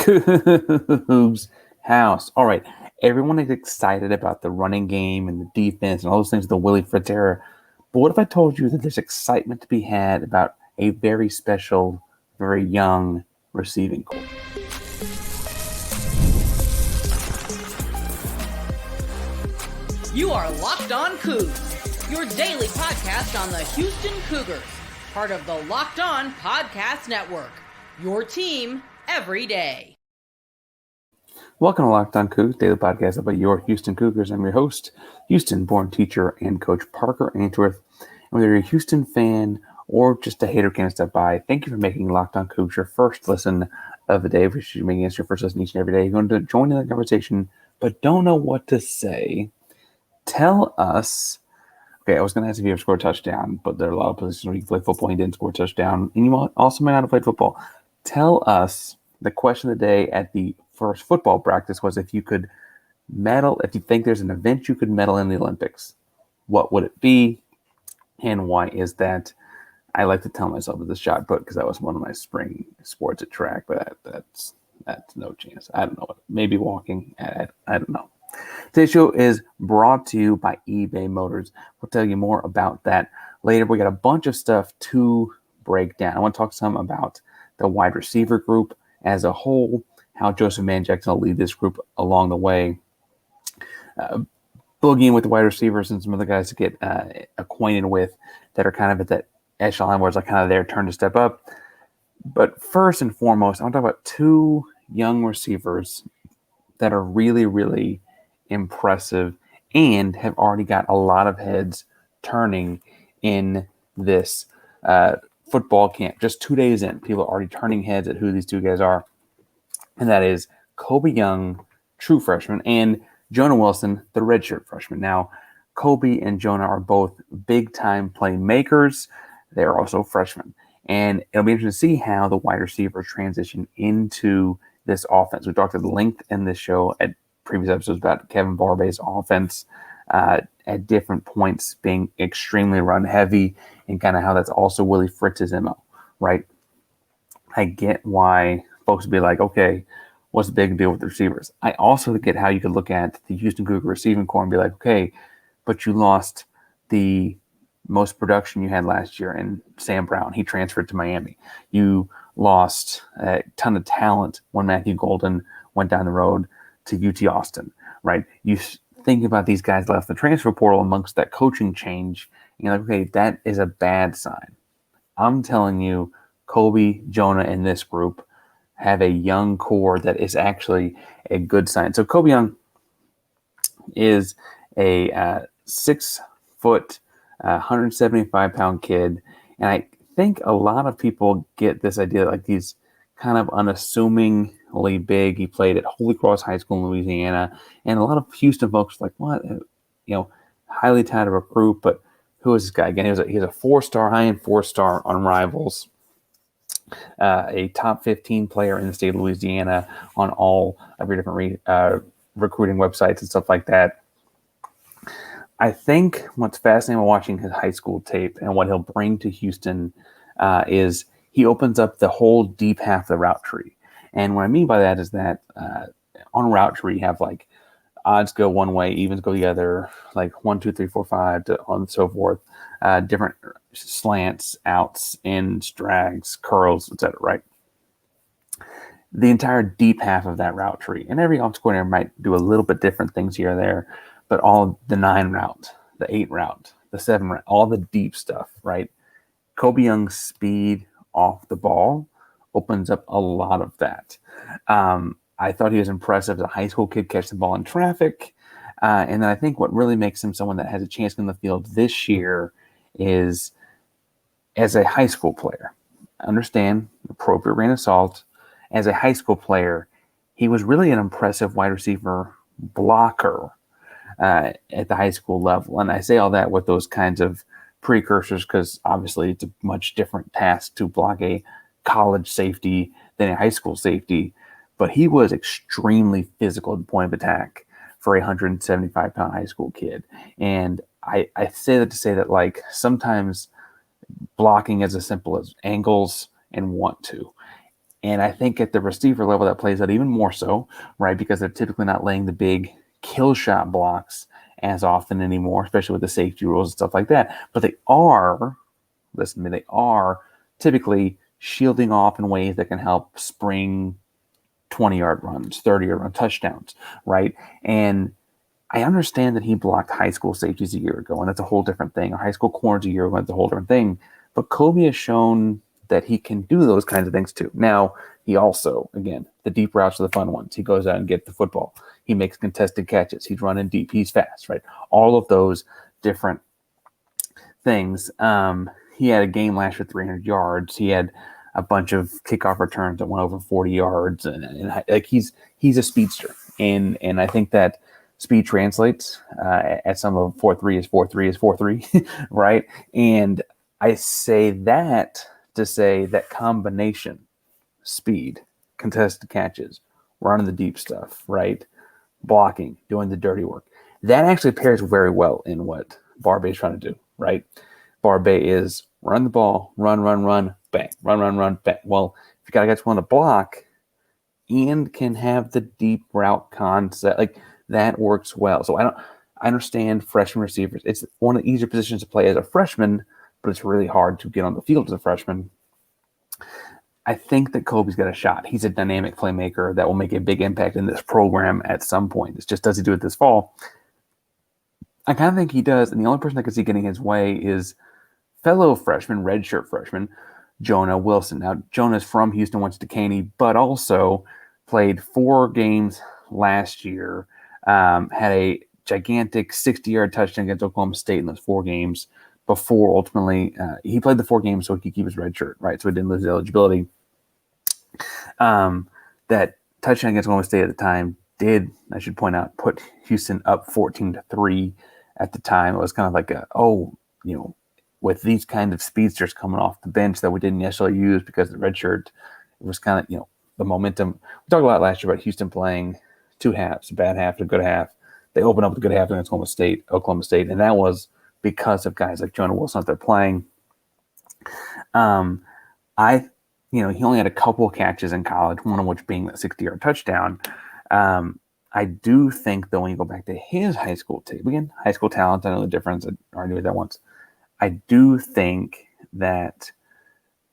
Coogs House. All right. Everyone is excited about the running game and the defense and all those things of the Willie Fritz era. But what if I told you that there's excitement to be had about a very special, very young receiving corps? You are Locked On Cougs, your daily podcast on the Houston Cougars, part of the Locked On Podcast Network, your team every day. Welcome to Locked On Cougs, daily podcast about your Houston Cougars. I'm your host, Houston-born teacher and coach Parker Ainsworth. And whether you're a Houston fan or just a hater can't step by, thank you for making Locked On Cougs your first listen of the day. If you're making us your first listen each and every day, you're going to join in the conversation, but don't know what to say. Tell us. Okay, I was going to ask if you ever scored a touchdown, but there are a lot of positions where you can play football and you didn't score a touchdown, and you also might not have played football. Tell us, the question of the day at the first football practice was if you could medal, if you think there's an event you could medal in the Olympics, what would it be, and why is that? I like to tell myself it's a shot put because that was one of my spring sports at track, but that's no chance. I don't know. Maybe walking. I don't know. Today's show is brought to you by eBay Motors. We'll tell you more about that later. We got a bunch of stuff to break down. I want to talk some about the wide receiver group as a whole, how Joseph Manjack will lead this group along the way, boogieing with the wide receivers and some other guys to get acquainted with that are kind of at that echelon where it's like kind of their turn to step up. But first and foremost, I want to talk about two young receivers that are really, really impressive and have already got a lot of heads turning in this football camp. Just 2 days in, people are already turning heads at who these two guys are. And that is Koby Young, true freshman, and Jonah Wilson, the redshirt freshman. Now, Koby and Jonah are both big-time playmakers. They're also freshmen. And it'll be interesting to see how the wide receivers transition into this offense. We talked at length in this show at previous episodes about Kevin Barbay's offense at different points being extremely run-heavy and kind of how that's also Willie Fritz's MO, right? I get why folks would be like, okay, what's the big deal with the receivers? I also get how you could look at the Houston Cougar receiving corps and be like, okay, but you lost the most production you had last year in Sam Brown. He transferred to Miami. You lost a ton of talent when Matthew Golden went down the road to UT Austin, right? You think about these guys left the transfer portal amongst that coaching change, and you're like, okay, that is a bad sign. I'm telling you, Koby, Jonah, and this group have a young core that is actually a good sign. So Koby Young is a 6 foot, 175-pound kid, and I think a lot of people get this idea like he's kind of unassumingly big. He played at Holy Cross High School in Louisiana, and a lot of Houston folks are like, what? Highly touted recruit, but who is this guy? Again, he's a 4-star, high-end 4-star on Rivals, a top 15 player in the state of Louisiana on all of your different recruiting websites and stuff like that. I think what's fascinating about watching his high school tape and what he'll bring to Houston is he opens up the whole deep half of the route tree. And what I mean by that is that on route tree, you have like odds go one way, evens go the other, like 1, 2, 3, 4, 5, and so forth, different slants, outs, ins, drags, curls, etc. Right? The entire deep half of that route tree, and every offensive coordinator might do a little bit different things here or there, but all the 9 route, the 8 route, the 7 route, all the deep stuff, right? Koby Young's speed off the ball opens up a lot of that. I thought he was impressive as a high school kid, catch the ball in traffic. And then I think what really makes him someone that has a chance in the field this year is as a high school player. Understand, appropriate grain of salt. As a high school player, he was really an impressive wide receiver blocker at the high school level. And I say all that with those kinds of precursors because obviously it's a much different task to block a college safety than a high school safety. But he was extremely physical at the point of attack for a 175-pound high school kid. And I say that to say that, like, sometimes blocking is as simple as angles and want to. And I think at the receiver level, that plays out even more so, right? Because they're typically not laying the big kill shot blocks as often anymore, especially with the safety rules and stuff like that. But they are, listen to me, they are typically shielding off in ways that can help spring 20-yard runs, 30-yard run touchdowns, right? And I understand that he blocked high school safeties a year ago, and that's a whole different thing. Or high school corners a year ago, that's a whole different thing. But Koby has shown that he can do those kinds of things too. Now, he also, again, the deep routes are the fun ones. He goes out and gets the football. He makes contested catches. He's running deep. He's fast, right? All of those different things. He had a game last year 300 yards. He had a bunch of kickoff returns that went over 40 yards, and like he's a speedster, and I think that speed translates at some level. 4.3 is 4.3 is 4.3, right? And I say that to say that combination, speed, contested catches, running the deep stuff, right? Blocking, doing the dirty work. That actually pairs very well in what Barbay is trying to do, right? Barbay is run the ball, run, bang, run, bang. Well, if you got a guy that's willing to block and can have the deep route concept, like that works well. So I understand freshman receivers. It's one of the easier positions to play as a freshman, but it's really hard to get on the field as a freshman. I think that Koby's got a shot. He's a dynamic playmaker that will make a big impact in this program at some point. It's just, does he do it this fall? I kind of think he does, and the only person I can see getting his way is fellow freshman, redshirt freshman, Jonah Wilson. Now, Jonah's from Houston, went to Caney, but also played 4 games last year, had a gigantic 60-yard touchdown against Oklahoma State in those 4 games before ultimately he played the 4 games so he could keep his red shirt, right? So he didn't lose his eligibility. That touchdown against Oklahoma State at the time did, I should point out, put Houston up 14-3 at the time. It was kind of like with these kind of speedsters coming off the bench that we didn't necessarily use because of the red shirt, it was kind of, the momentum. We talked a lot last year about Houston playing 2 halves, a bad half and a good half. They opened up with a good half against Oklahoma State, and that was because of guys like Jonah Wilson out there playing. He only had a couple of catches in college, one of which being that 60-yard touchdown. I do think, though, when you go back to his high school tape, again, high school talent, I know the difference. I already knew that once. I do think that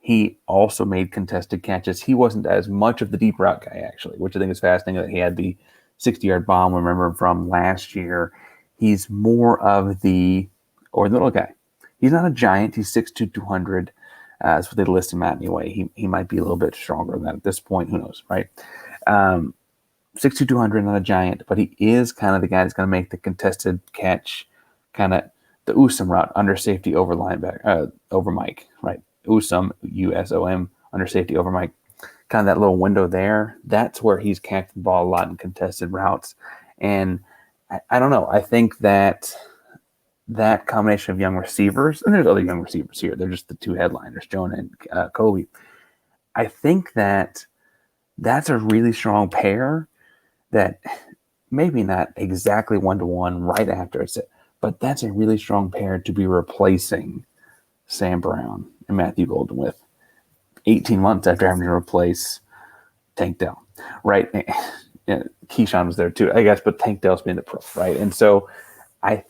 he also made contested catches. He wasn't as much of the deep route guy, actually, which I think is fascinating that he had the 60-yard bomb. Remember him from last year. He's more of the little guy. He's not a giant. He's 6'2", 200. That's what they list him at anyway. He might be a little bit stronger than that at this point. Who knows, right? 6'2", 200, not a giant, but he is kind of the guy that's going to make the contested catch, kind of the Usum route under safety over linebacker, over Mike, right? Usum, USOM, under safety over Mike. Kind of that little window there. That's where he's catching the ball a lot in contested routes. And I don't know. I think that combination of young receivers, and there's other young receivers here. They're just the 2 headliners, Jonah and Koby. I think that that's a really strong pair that maybe not exactly 1-to-1 right after it's it, but that's a really strong pair to be replacing Sam Brown and Matthew Golden with 18 months after having to replace Tank Dell, right? Keyshawn was there too, I guess, but Tank Dell's being the pro, right? And so I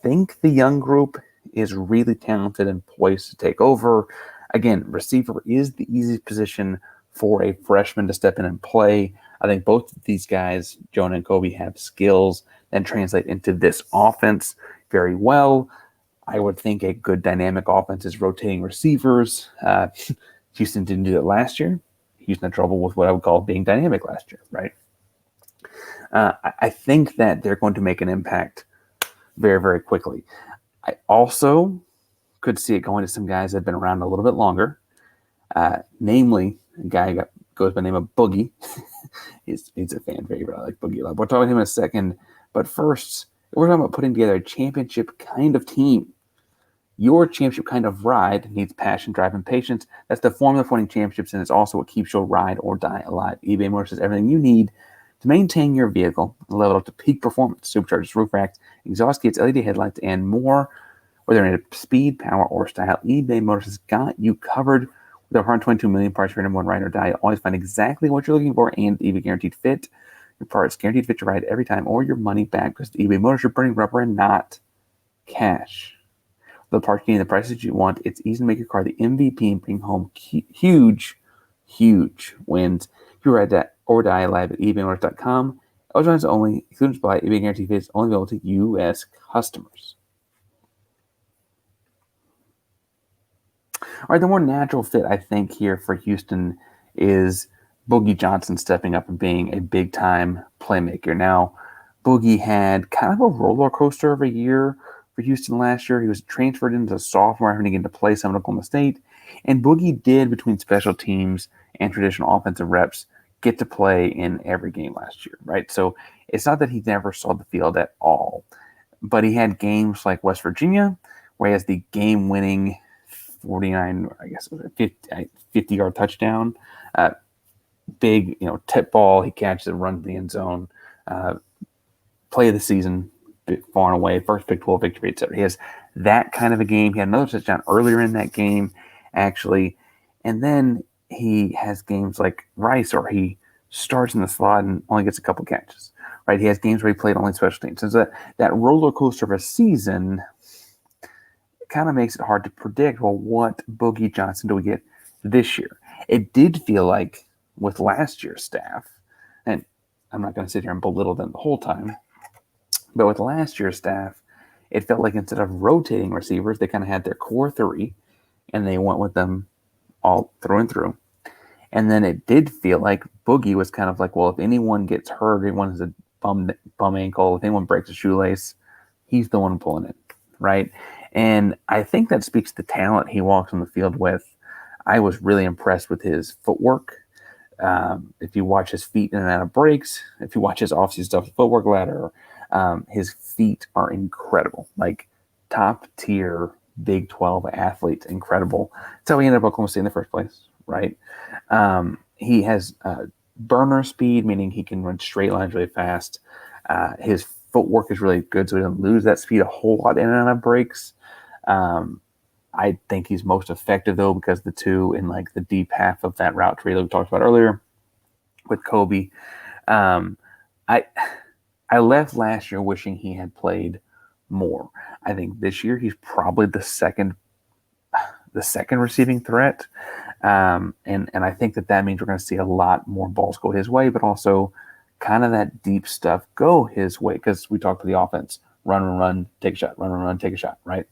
think the young group is really talented and poised to take over. Again, receiver is the easiest position for a freshman to step in and play. I think both of these guys, Jonah and Koby, have skills that translate into this offense very well. I would think a good dynamic offense is rotating receivers. Houston didn't do that last year. Houston had trouble with what I would call being dynamic last year, right? I think that they're going to make an impact very, very quickly. I also could see it going to some guys that have been around a little bit longer, namely a guy who goes by the name of Boogie. he's a fan favorite. I like Boogie a lot. We'll talk about him in a second. But first, we're talking about putting together a championship kind of team. Your championship kind of ride needs passion, drive, and patience. That's the formula for winning championships, and it's also what keeps your ride or die alive. eBay Motors has everything you need to maintain your vehicle and level up to peak performance. Superchargers, roof racks, exhaust kits, LED headlights, and more. Whether in speed, power, or style, eBay Motors has got you covered With 122 million parts for your number one ride or die, always find exactly what you're looking for and the eBay Guaranteed Fit. Your parts guaranteed fit your ride every time or your money back because the eBay Motors are burning rubber and not cash. The parts getting the prices you want, it's easy to make your car the MVP and bring home huge wins. You ride that or die live at ebaymotors.com. Eligible only, exclusions apply. eBay Guaranteed Fit is only available to U.S. customers. All right, the more natural fit, I think, here for Houston is Boogie Johnson stepping up and being a big-time playmaker. Now, Boogie had kind of a roller coaster of a year for Houston last year. He was transferred into a sophomore, having to get to play some at Oklahoma State. And Boogie did, between special teams and traditional offensive reps, get to play in every game last year, right? So it's not that he never saw the field at all. But he had games like West Virginia, where he has the game-winning 49, I guess it was a 50-yard touchdown. Big, tip ball. He catches it, runs the end zone. Play of the season, far and away. First Big 12 victory, etc. He has that kind of a game. He had another touchdown earlier in that game, actually. And then he has games like Rice, where he starts in the slot and only gets a couple catches. Right? He has games where he played only special teams. So that roller coaster of a season kind of makes it hard to predict, well, what Boogie Johnson do we get this year? It did feel like with last year's staff, and I'm not going to sit here and belittle them the whole time, but with last year's staff, it felt like instead of rotating receivers, they kind of had their core three, and they went with them all through and through. And then it did feel like Boogie was kind of like, well, if anyone gets hurt, anyone has a bum ankle, if anyone breaks a shoelace, he's the one pulling it, right? And I think that speaks to the talent he walks on the field with. I was really impressed with his footwork. If you watch his feet in and out of breaks, if you watch his offseason stuff, footwork ladder, his feet are incredible. Like top tier Big 12 athlete, incredible. That's how he ended up at Oklahoma State in the first place, right? He has burner speed, meaning he can run straight lines really fast. His footwork is really good, so he doesn't lose that speed a whole lot in and out of breaks. I think he's most effective, though, because the two in like the deep half of that route tree that we talked about earlier with Koby. I left last year wishing he had played more. I think this year he's probably the second receiving threat. And I think that means we're going to see a lot more balls go his way, but also kind of that deep stuff go his way, because we talked to the offense, run, take a shot, run, take a shot, right?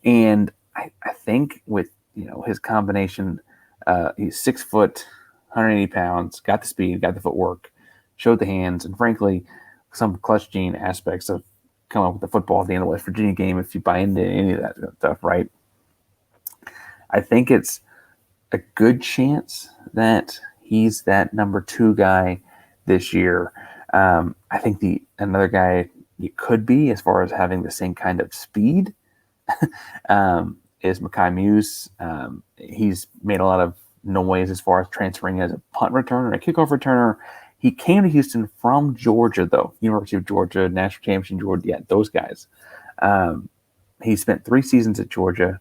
And I think with his combination, he's 6 foot, 180 pounds, got the speed, got the footwork, showed the hands, and frankly, some clutch gene aspects of coming up with the football at the end of the West Virginia game, if you buy into any of that stuff, right? I think it's a good chance that he's that number 2 guy this year. I think another guy you could be, as far as having the same kind of speed, is Mekhi Mews. He's made a lot of noise as far as transferring as a punt returner, a kickoff returner. He came to Houston from Georgia, though. University of Georgia, national championship Georgia. Yeah, those guys. He spent 3 seasons at Georgia,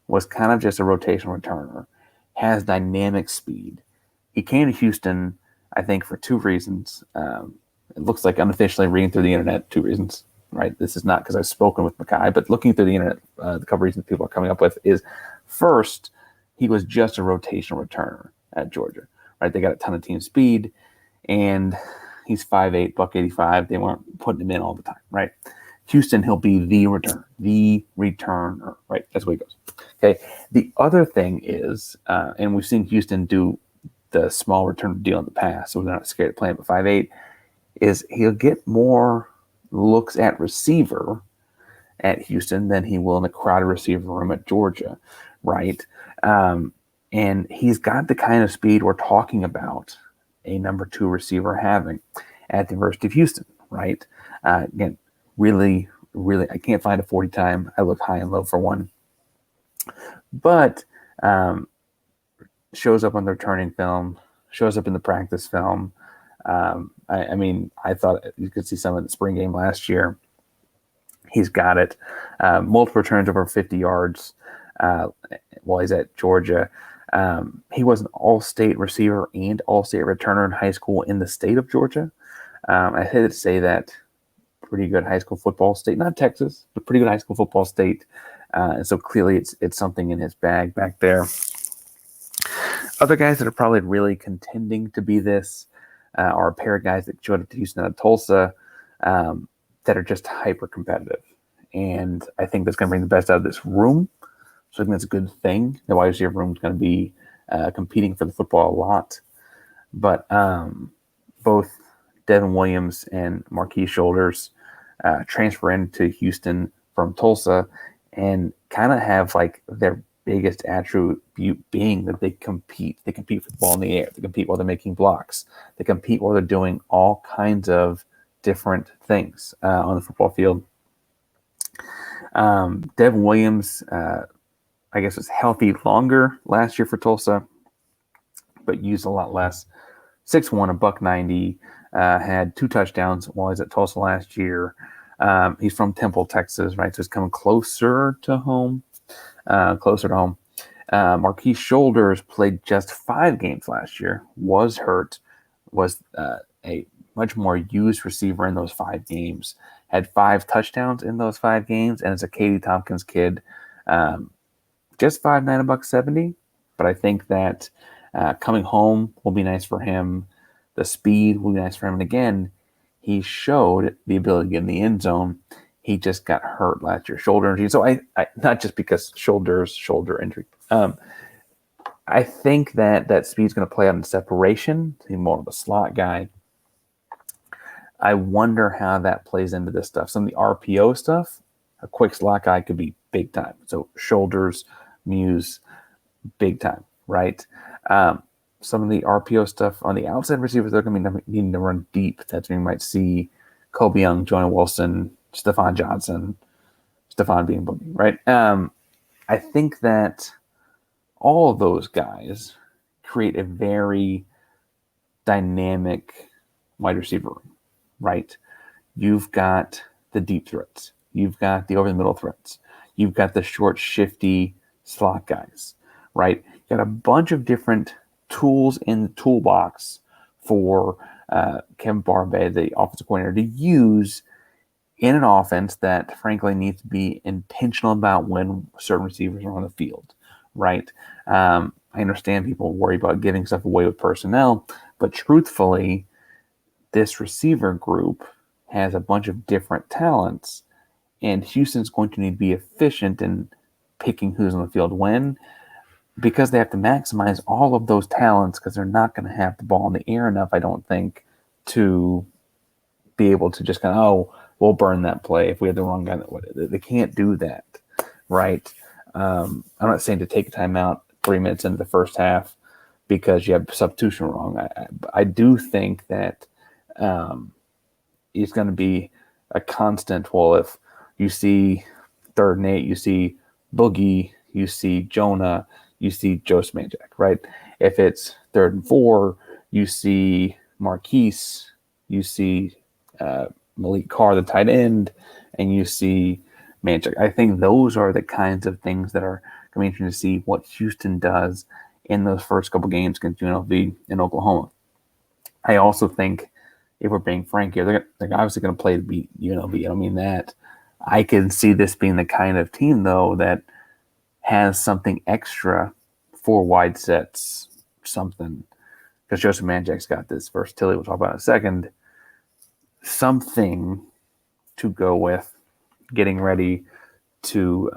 was kind of just a rotational returner, has dynamic speed. He came to Houston, I think, for 2 reasons. It looks like unofficially reading through the internet, 2 reasons, right? This is not because I've spoken with Mekhi, but looking through the internet, the couple reasons people are coming up with is, first, he was just a rotational returner at Georgia, right? They got a ton of team speed, and he's 5'8", $185. They weren't putting him in all the time, right? Houston, he'll be the returner, right? That's what he goes. Okay. The other thing is, and we've seen Houston do the small return deal in the past, so we're not scared to play him at 5'8", is he'll get more looks at receiver at Houston than he will in the crowded receiver room at Georgia, right? And he's got the kind of speed we're talking about a number 2 receiver having at the University of Houston, right? Again, really, I can't find a 40 time. I look high and low for one. But shows up on the returning film, shows up in the practice film. I mean, I thought you could see some of the spring game last year. He's got it. Multiple returns over 50 yards while he's at Georgia. He was an all-state receiver and all-state returner in high school in the state of Georgia. I hate to say that. Pretty good high school football state, not Texas, but pretty good high school football state. And so clearly it's something in his bag back there. Other guys that are probably really contending to be this are a pair of guys that showed up to Houston out of Tulsa that are just hyper competitive. And I think that's going to bring the best out of this room. So I think that's a good thing. The wide receiver room is going to be competing for the football a lot. But both Devan Williams and Marquis Shoulders transfer into Houston from Tulsa and kind of have like their biggest attribute being that they compete. They compete for the ball in the air. They compete while they're making blocks. They compete while they're doing all kinds of different things on the football field. Devan Williams, I guess, was healthy longer last year for Tulsa, but used a lot less. 6'1", $190, had 2 touchdowns while he was at Tulsa last year. He's from Temple, Texas, right? So he's coming closer to home. Marquis Shoulders played just 5 games last year, was hurt, was a much more used receiver in those 5 games, had 5 touchdowns in those 5 games, and is a Katie Tompkins kid. Just 5'9", $170, but I think that coming home will be nice for him. The speed will be nice for him. And again, he showed the ability to get in the end zone. He just got hurt last year, shoulder injury. So I not just because shoulder injury. I think that speed's going to play out in separation. He's more of a slot guy. I wonder how that plays into this stuff. Some of the RPO stuff, a quick slot guy could be big time. So Shoulders, Mews, big time, right? Some of the RPO stuff on the outside receivers, they're going to be needing to run deep. That's when you might see Koby Young, Jonah Wilson, Stephon Johnson, Stephon being Boogie, right? I think that all of those guys create a very dynamic wide receiver room, right? You've got the deep threats. You've got the over-the-middle threats. You've got the short, shifty slot guys, right? You've got a bunch of different tools in the toolbox for Kevin Barbay, the offensive coordinator, to use in an offense that, frankly, needs to be intentional about when certain receivers are on the field, right? I understand people worry about giving stuff away with personnel, but truthfully, this receiver group has a bunch of different talents, and Houston's going to need to be efficient in picking who's on the field when, because they have to maximize all of those talents because they're not going to have the ball in the air enough, I don't think, to be able to just kind of, we'll burn that play if we have the wrong guy. They can't do that, right? I'm not saying to take a timeout 3 minutes into the first half because you have substitution wrong. I do think that it's going to be a constant. Well, if you see 3rd and 8, you see Boogie, you see Jonah, you see Joseph Manjack, right? If it's 3rd and 4, you see Marquis, you see Malik Carr, the tight end, and you see Manjack. I think those are the kinds of things that are going to be interesting to see what Houston does in those first couple games against UNLV and Oklahoma. I also think, if we're being frank here, they're obviously going to play to beat UNLV. I don't mean that. I can see this being the kind of team, though, that has something extra for wide sets, something, because Joseph Manjack's got this versatility we'll talk about in a second, something to go with getting ready to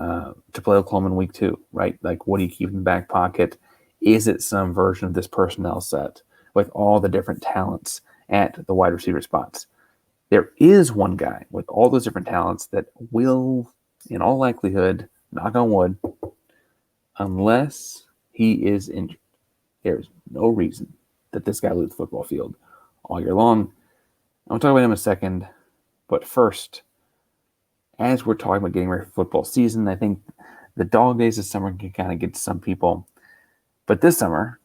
play Oklahoma in week 2, right? Like, what do you keep in the back pocket? Is it some version of this personnel set with all the different talents at the wide receiver spots? There is one guy with all those different talents that will, in all likelihood, knock on wood, unless he is injured, there's no reason that this guy leaves the football field all year long. I'll talk about him in a second, but first, as we're talking about getting ready for football season, I think the dog days of summer can kind of get to some people. But this summer,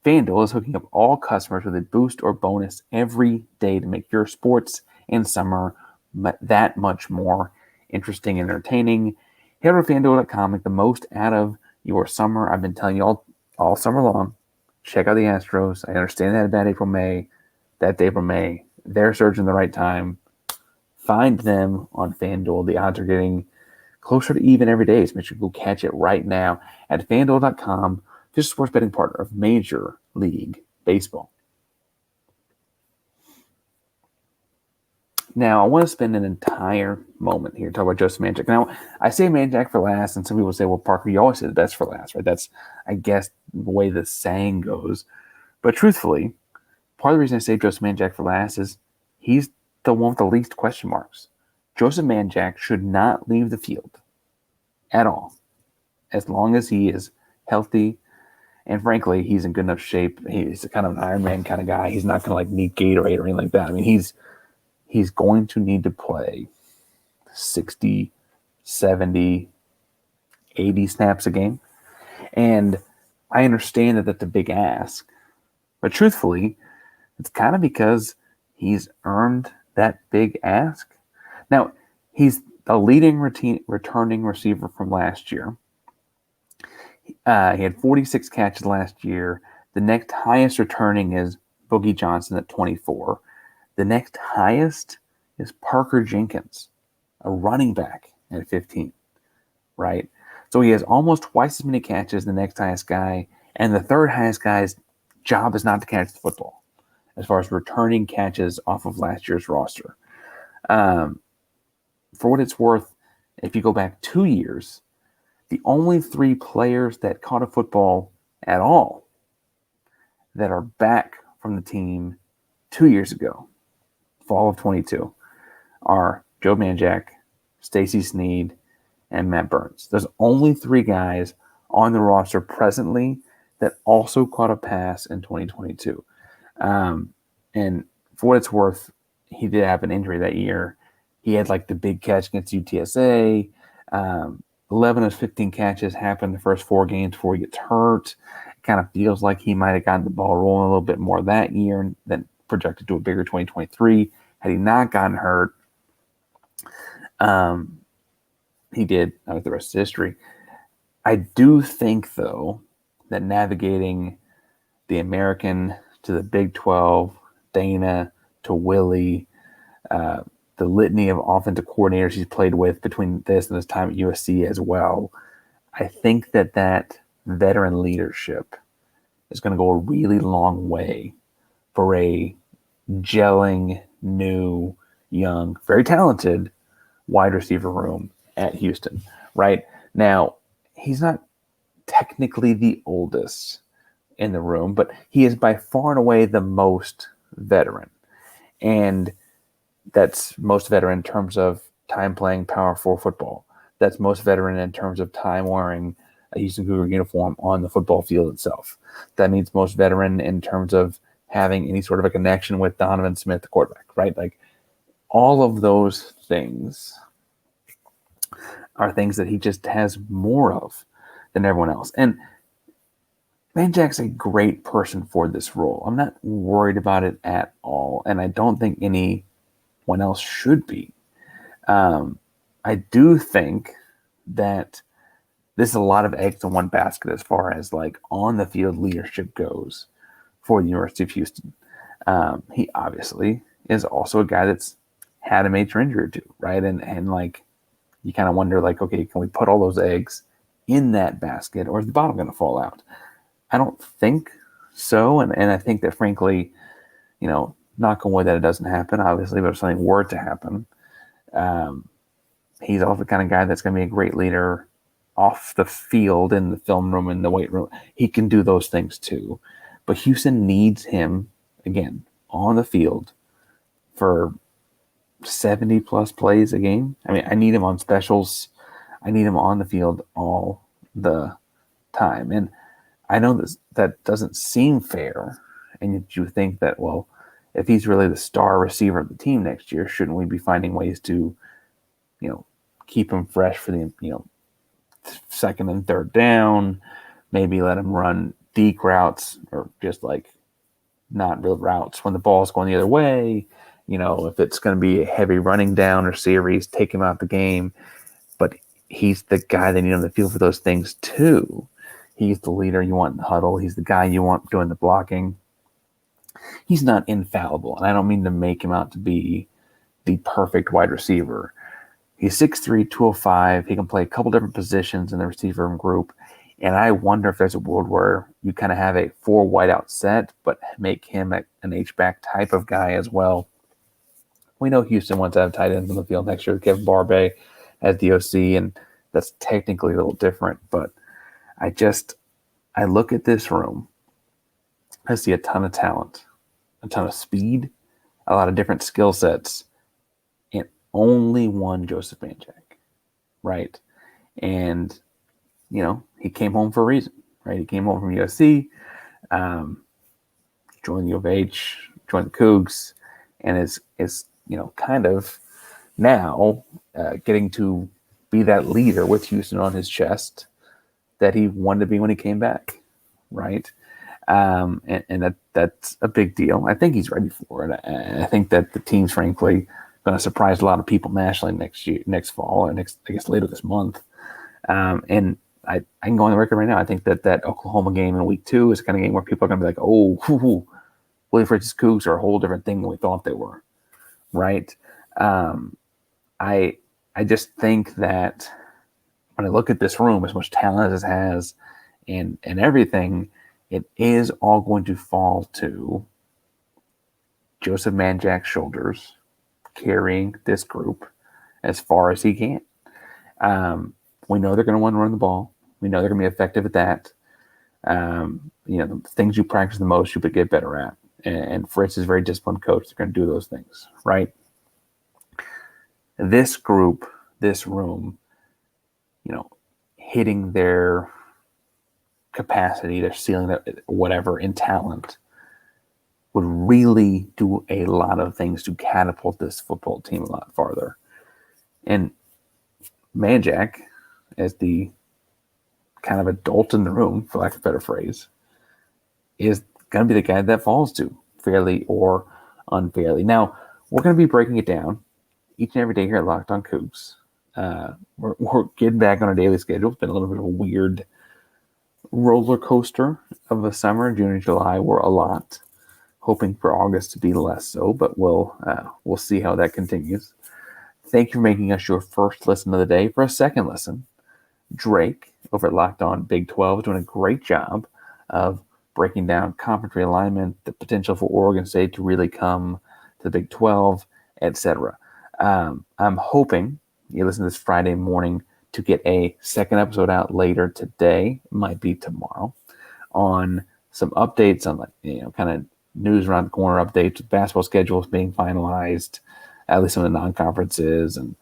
FanDuel is hooking up all customers with a boost or bonus every day to make your sports and summer that much more interesting and entertaining. Head over to FanDuel.com, make the most out of your summer. I've been telling you all all summer long. Check out the Astros. I understand that bad April, May. That's April, May. They're surging the right time. Find them on FanDuel. The odds are getting closer to even every day. So make sure you go catch it right now at FanDuel.com. Official sports betting partner of Major League Baseball. Now, I want to spend an entire moment here talking about Joseph Manjack. Now, I say Manjack for last, and some people say, well, Parker, you always say the best for last, right? That's, I guess, the way the saying goes. But truthfully, part of the reason I say Joseph Manjack for last is he's the one with the least question marks. Joseph Manjack should not leave the field at all, as long as he is healthy. And frankly, he's in good enough shape. He's kind of an Iron Man kind of guy. He's not going to need Gatorade or anything like that. I mean, he's going to need to play 60, 70, 80 snaps a game. And I understand that that's a big ask. But truthfully, it's kind of because he's earned that big ask. Now, he's the leading returning receiver from last year. He had 46 catches last year. The next highest returning is Boogie Johnson at 24. The next highest is Parker Jenkins, a running back at 15, right? So he has almost twice as many catches as the next highest guy, and the third highest guy's job is not to catch the football, as far as returning catches off of last year's roster. For what it's worth, if you go back 2 years, the only 3 players that caught a football at all that are back from the team 2 years ago, fall of 22, are Joe Manjack, Stacy Snead, and Matt Burns. There's only 3 guys on the roster presently that also caught a pass in 2022. And for what it's worth, he did have an injury that year. He had the big catch against UTSA. 11 of 15 catches happened the first 4 games before he gets hurt. It kind of feels like he might have gotten the ball rolling a little bit more that year and then projected to a bigger 2023. Had he not gotten hurt, he did. The rest is history. I do think, though, that navigating the American to the Big 12, Dana to Willie, the litany of offensive coordinators he's played with between this and his time at USC as well, I think that veteran leadership is going to go a really long way for a gelling, new, young, very talented wide receiver room at Houston. Right now, he's not technically the oldest in the room, but he is by far and away the most veteran. And that's most veteran in terms of time playing Power 4 football. That's most veteran in terms of time wearing a Houston Cougar uniform on the football field itself. That means most veteran in terms of having any sort of a connection with Donovan Smith, the quarterback, right? All of those things are things that he just has more of than everyone else. And Manjack's a great person for this role. I'm not worried about it at all, and I don't think anyone else should be. I do think that this is a lot of eggs in one basket as far as on the field leadership goes for the University of Houston. He obviously is also a guy that's had a major injury or two, right? And you kind of wonder okay, can we put all those eggs in that basket, or is the bottom going to fall out? I don't think so, and I think that frankly, knock on wood that it doesn't happen, obviously, but if something were to happen, he's also the kind of guy that's going to be a great leader off the field, in the film room, in the weight room. He can do those things too. But Houston needs him, again, on the field for 70-plus plays a game. I mean, I need him on specials. I need him on the field all the time. And I know that doesn't seem fair, and you think that, well, if he's really the star receiver of the team next year, shouldn't we be finding ways to, keep him fresh for the, second and third down, maybe let him run deke routes, or just not real routes when the ball's going the other way. If it's going to be a heavy running down or series, take him out the game. But he's the guy they need on the field for those things too. He's the leader you want in the huddle. He's the guy you want doing the blocking. He's not infallible, and I don't mean to make him out to be the perfect wide receiver. He's 6'3", 205. He can play a couple different positions in the receiver group, and I wonder if there's a world where you kind of have a 4 wideout set, but make him an H-back type of guy as well. We know Houston wants to have tight ends on the field next year. Kevin Barbe as the OC, and that's technically a little different, but I look at this room. I see a ton of talent, a ton of speed, a lot of different skill sets, and only one Joseph Manjack, right? And, he came home for a reason, right? He came home from USC, joined U of H, joined the Cougs, and is kind of now getting to be that leader with Houston on his chest that he wanted to be when he came back, right? And that's a big deal. I think he's ready for it. I think that the team's frankly going to surprise a lot of people nationally next fall, and I guess later this month. And I can go on the record right now. I think that Oklahoma game in week 2 is the kind of game where people are going to be like, oh, Willie Fritz's Cougs are a whole different thing than we thought they were, right? I just think that when I look at this room, as much talent as it has and everything, it is all going to fall to Joseph Manjack Shoulders carrying this group as far as he can. We know they're going to want to run the ball. We know they're going to be effective at that. The things you practice the most, you would get better at. And Fritz is a very disciplined coach. They're going to do those things, right? This group, this room, hitting their capacity, their ceiling, whatever, in talent, would really do a lot of things to catapult this football team a lot farther. And Manjack, as the kind of adult in the room, for lack of a better phrase, is going to be the guy that falls to, fairly or unfairly. Now, we're going to be breaking it down each and every day here at Locked On Cougs. We're getting back on a daily schedule. It's been a little bit of a weird roller coaster of a summer. June and July were a lot. Hoping for August to be less so, but we'll see how that continues. Thank you for making us your first listen of the day. For a second listen, Drake over at Locked On Big 12 is doing a great job of breaking down conference realignment, the potential for Oregon State to really come to the Big 12, etc. I'm hoping you listen to this Friday morning to get a second episode out later today, might be tomorrow, on some updates on kind of news around the corner updates with basketball schedules being finalized, at least some of the non-conferences, and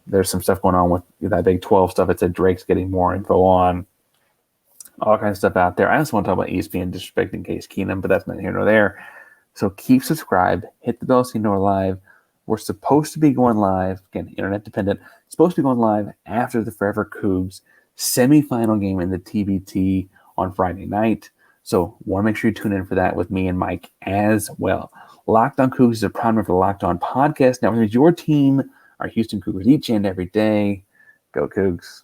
there's some stuff going on with that Big 12 stuff. It said Drake's getting more info on all kinds of stuff out there. I also want to talk about ESPN disrespecting Case Keenum, but that's not here nor there. So keep subscribed, hit the bell so you know we're live. We're supposed to be going live, again, internet dependent, supposed to be going live after the Forever Cougs semifinal game in the TBT on Friday night. So want to make sure you tune in for that with me and Mike as well. Locked On Cougs is a proud member of the Locked On Podcast Network. Your team, our Houston Cougars, each and every day. Go Cougs.